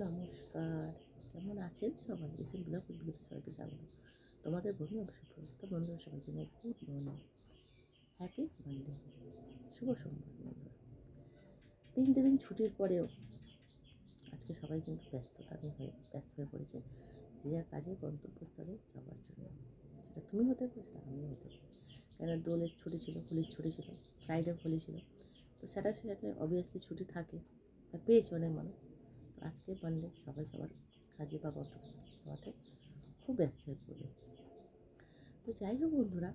নমস্কার, কেমন আছেন সবাই? এসে ব্লগ উদ্ভিদ সবাইকে স্বাগত। তোমাদের বন্ধু তো বন্ধুরা সবাইকে নিয়ে গুড মর্নিং, হ্যাপি মানডে, শুভ সোমবার। বন্ধুরা 3টে দিন ছুটির পরেও আজকে সবাই কিন্তু ব্যস্ত হয়ে পড়েছে যে যার কাজে গন্তব্যস্থলে যাওয়ার জন্য। সেটা তুমি হতে পারো, সেটা আমিও হতে পারি। কেন দোলের ছুটি ছিল, হোলির ছুটি ছিল, ফ্রাইডে হোলি ছিল, তো স্যাটারডে অবভিয়াসলি ছুটি থাকে, পেয়েছে অনেক মানুষ। আজকে মানডে সবাই সবার কাজে বা গন্তব্যস্থলে যাওয়াতে খুব ব্যস্ত হয়ে পড়বে। তো যাই হোক বন্ধুরা,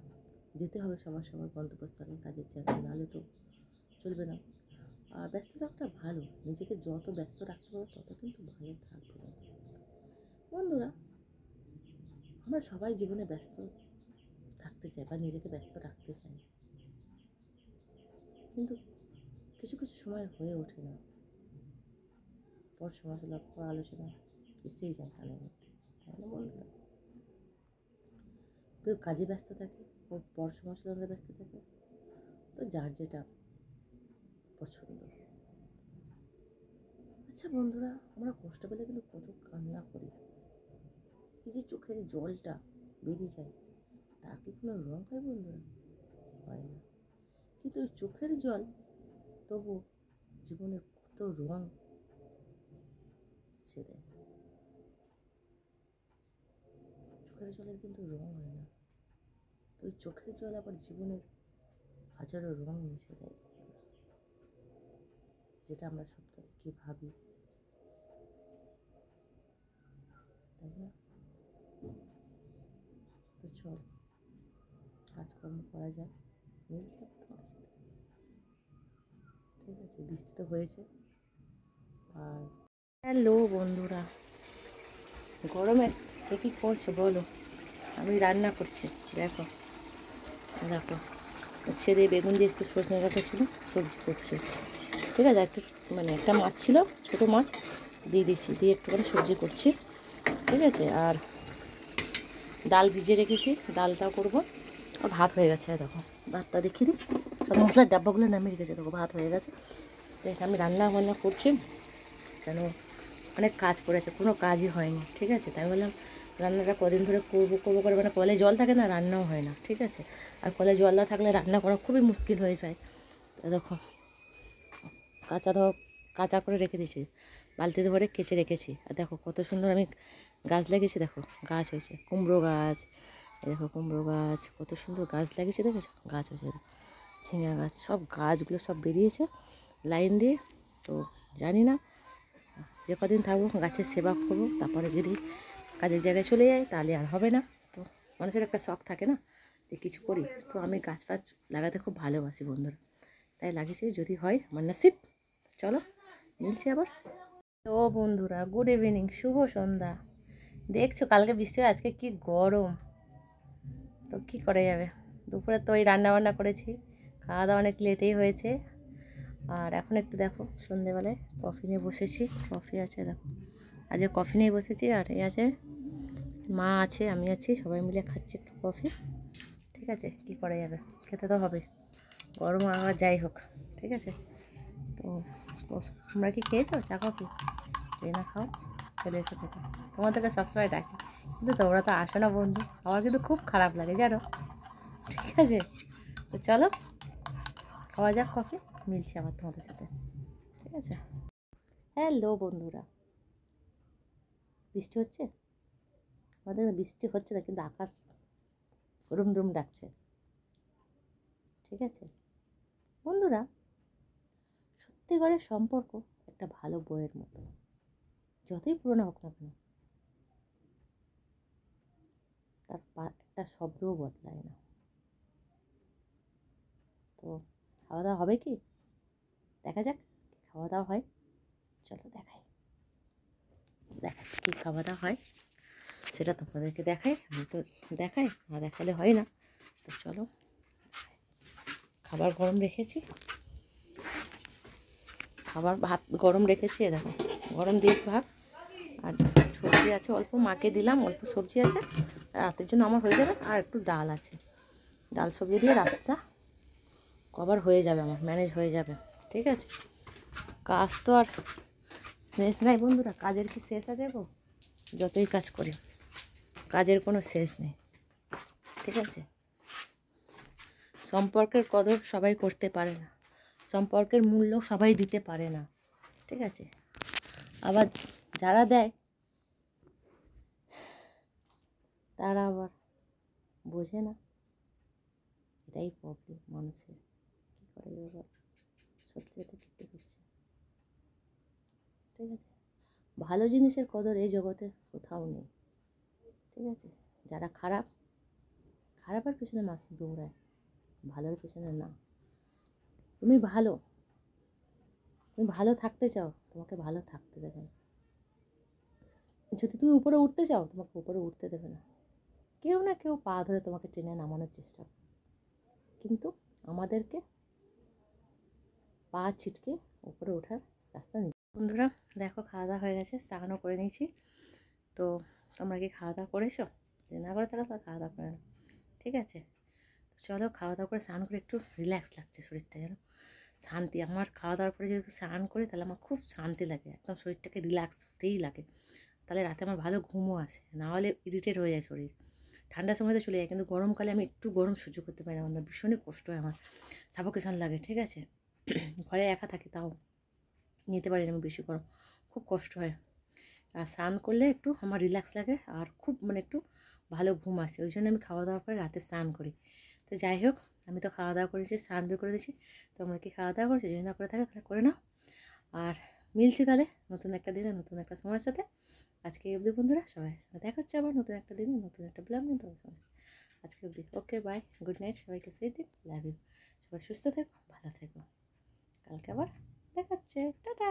যেতে হবে সবার গন্তব্যস্থলে, কাজের জায়গায়, নাহলে তো চলবে না। আর ব্যস্ত থাকাটা ভালো, নিজেকে যত ব্যস্ত রাখতে পারো তত কিন্তু ভালো থাকবে। বন্ধুরা, আমরা সবাই জীবনে ব্যস্ত থাকতে চাই বা নিজেকে ব্যস্ত রাখতে চাই, কিন্তু কিছু কিছু সময় হয়ে ওঠে না। পর সমালোচনা, পর আলোচনা এসেই যায় কানের মধ্যে, তাই না বন্ধুরা? কেউ কাজে ব্যস্ত থাকে, ও পর সমালোচনাতে ব্যস্ত থাকে, তো যার যেটা পছন্দ। আচ্ছা বন্ধুরা, আমরা কষ্ট পেলে কিন্তু কত কান্না করি, এই যে চোখের জলটা বেরিয়ে যায়, তার কি কোনো রং হয় বন্ধুরা? হয় না। কিন্তু ওই চোখের জল তবু জীবনের কত রং ছে দেয়। চোখের জলের কিন্তু রং হয় না, ওই চোখের জল আবার জীবনের হাজারো রং মিশে দেয়, যেটা আমরা সব থেকে কি ভাবি, তাই না? তো চল কাজকর্ম করা যায়, মিলছে তোমার সাথে, ঠিক আছে? বৃষ্টি তো হয়েছে। আর হ্যালো বন্ধুরা, গরমে কী করছো বলো? আমি রান্না করছি, দেখো দেখো, ছেড়ে বেগুন দিয়ে একটু সজনে ডাঁটা ছিল, সবজি করছি, ঠিক আছে? একটু একটা মাছ ছিল, ছোটো মাছ দিয়ে দিচ্ছি, দিয়ে একটুখানি সবজি করছি, ঠিক আছে? আর ডাল ভিজিয়ে রেখেছি, ডালটাও করবো। আর ভাত হয়ে গেছে, দেখো ভাতটা দেখিয়ে দিই, সব মশলার ডাব্বাগুলো নামিয়ে রেখেছে, দেখো ভাত হয়ে গেছে। তো আমি রান্না করছি, কেন অনেক কাজ পড়েছে, কোনো কাজই হয়নি, ঠিক আছে? তাই বললাম রান্নাটা কদিন ধরে করবো করে, কলে জল থাকে না, রান্নাও হয় না, ঠিক আছে? আর কলে জল না থাকলে রান্না করা খুবই মুশকিল হয়ে যায়। তো দেখো কাঁচা করে রেখে দিয়েছি, বালতিতে ভরে কেচে রেখেছি। আর দেখো কত সুন্দর আমি গাছ লাগিয়েছি, দেখো গাছ হয়েছে, কুমড়ো গাছ, দেখো কুমড়ো গাছ, কত সুন্দর গাছ লাগিয়েছে, দেখেছো? গাছ হয়েছে, ঝিঙা গাছ, সব গাছগুলো সব বেরিয়েছে লাইন দিয়ে। তো জানি না, যে কদিন থাকবো গাছের সেবা করবো, তারপরে যদি কাজের জায়গায় চলে যাই তাহলে আর হবে না। তো মানুষের একটা শখ থাকে না যে কিছু করি, তো আমি গাছ ফাছ লাগাতে খুব ভালোবাসি বন্ধুরা, তাই লাগিয়েছি, যদি হয় আমার নসিব। চলো মিলছে আবার। তো বন্ধুরা, গুড ইভিনিং, শুভ সন্ধ্যা। দেখছো কালকে বৃষ্টি হয়, আজকে কি গরম, তো কী করা যাবে? দুপুরে তো ওই রান্নাবান্না করেছি, খাওয়া দাওয়া অনেক লেটেই হয়েছে। আর এখন একটু দেখো সন্ধেবেলায় কফি নিয়ে বসেছি, কফি আছে দেখো, আজকে কফি নিয়ে বসেছি। আর এই আছে, মা আছে, আমি আছি, সবাই মিলে খাচ্ছি একটু কফি, ঠিক আছে? কি করা যাবে, খেতে তো হবে, গরম আবার যাই হোক, ঠিক আছে? তো তোমরা কি খেয়েছো চা কফি? খেয়ে না খাও, চলে এসো খেতে, তোমাদেরকে সবসময় ডাকি, কিন্তু তোমরা তো আসো না বন্ধু, আমার কিন্তু খুব খারাপ লাগে জানো, ঠিক আছে? তো চলো খাওয়া যাক কফি, মিলছে আবার তোমাদের সাথে, ঠিক আছে? হ্যালো বন্ধুরা, বৃষ্টি হচ্ছে? আমাদের বৃষ্টি হচ্ছে না, কিন্তু আকাশ রুম ডাকছে, ঠিক আছে বন্ধুরা? সত্যিকারের সম্পর্ক একটা ভালো বইয়ের মতো, যতই পুরনো হোক না কেন, তার একটা শব্দও বদলায় না। তো খাওয়া দাওয়া হবে কি? দেখা যাক খাওয়া দাওয়া হয়, চলো দেখাচ্ছি কি খাওয়া দাওয়া হয়, সেটা তোমাদেরকে দেখাই। আমি তো দেখাই না, দেখালে হয় না, তো চলো। খাবার গরম রেখেছি, ভাত গরম রেখেছি, দেখো গরম দিয়েছি ভাত, আর সবজি আছে অল্প, মাকে দিলাম, অল্প সবজি আছে, রাতের জন্য আমার হয়ে যাবে। আর একটু ডাল আছে, ডাল সবজি দিয়ে রাতটা কভার হয়ে যাবে, আমার ম্যানেজ হয়ে যাবে, ঠিক আছে? কাজ তো আর শেষ নাই বন্ধুরা, কাজের কি শেষ আছে গো? যতই কাজ করি কাজের কোনো শেষ নেই, ঠিক আছে? সম্পর্কের কদর সবাই করতে পারে না, সম্পর্কের মূল্য সবাই দিতে পারে না, ঠিক আছে? আবার যারা দেয় তারা আবার বোঝে না, এটাই প্রবলেম মানুষের। কী করে এবার সত্যি কথা কেটে দিচ্ছে, ঠিক আছে? ভালো জিনিসের কদর এই জগতে কোথাও নেই, ঠিক আছে? যারা খারাপ, খারাপের পিছনে মানুষ দৌড়ায়, ভালোর পিছনে না। তুমি ভালো, তুমি ভালো থাকতে চাও, তোমাকে ভালো থাকতে দেবে না। যদি তুমি উপরে উঠতে চাও, তোমাকে উপরে উঠতে দেবে না। কেউ না কেউ পা ধরে তোমাকে টেনে নামানোর চেষ্টা করে, কিন্তু আমাদেরকে পা ছিটকে উপরে ওঠার রাস্তা নেই। বন্ধুরা দেখো, খাওয়া দাওয়া হয়ে গেছে, স্নানও করে নিয়েছি। তো তোমরা কি খাওয়া দাওয়া করেছো? যে না করে থাকো তারা খাওয়া দাওয়া করে না, ঠিক আছে? চলো খাওয়া দাওয়া করে স্নান করে একটু রিল্যাক্স লাগছে শরীরটা, যেন শান্তি। আমার খাওয়া দাওয়ার পরে যদি স্নান করি তাহলে আমার খুব শান্তি লাগে, একদম শরীরটাকে রিল্যাক্স ফ্রি লাগে। তাহলে রাতে আমার ভালো ঘুমও আসে, না হলে ইরিটেট হয়ে যায় শরীর। ঠান্ডার সময় তো চলে যায়, কিন্তু গরমকালে আমি একটু গরম সহ্য করতে পারি না, আমার ভীষণই কষ্ট হয়, আমার সাফোকেশন লাগে, ঠিক আছে? ঘরে একা থাকি তাও নিতে পারি না আমি বেশি গরম, খুব কষ্ট হয়। আর স্নান করলে একটু আমার রিল্যাক্স লাগে, আর খুব মানে একটু ভালো ঘুম আসে, ওই জন্য আমি খাওয়া দাওয়ার পরে রাতে স্নান করি। তো যাই হোক, আমি তো খাওয়া দাওয়া করেছি, স্নান বের করে দিয়েছি। তোমরা কি খাওয়া দাওয়া করছো? যদি না করে থাকে তাহলে করে নাও। আর মিলছি তাহলে নতুন একটা দিনে নতুন একটা সময়ের সাথে। আজকে অবধি বন্ধুরা, সবাই সাথে দেখা হচ্ছে আবার নতুন একটা দিনে নতুন একটা ব্লগ নিয়ে তোমার সঙ্গে। আজকে অবধি ওকে, বাই, গুড নাইট, সবাইকে সুইট দিন, লাভ ইউ। সবাই সুস্থ থেকো, ভালো থেকো, কালকে আবার দেখা হচ্ছে, টাটা।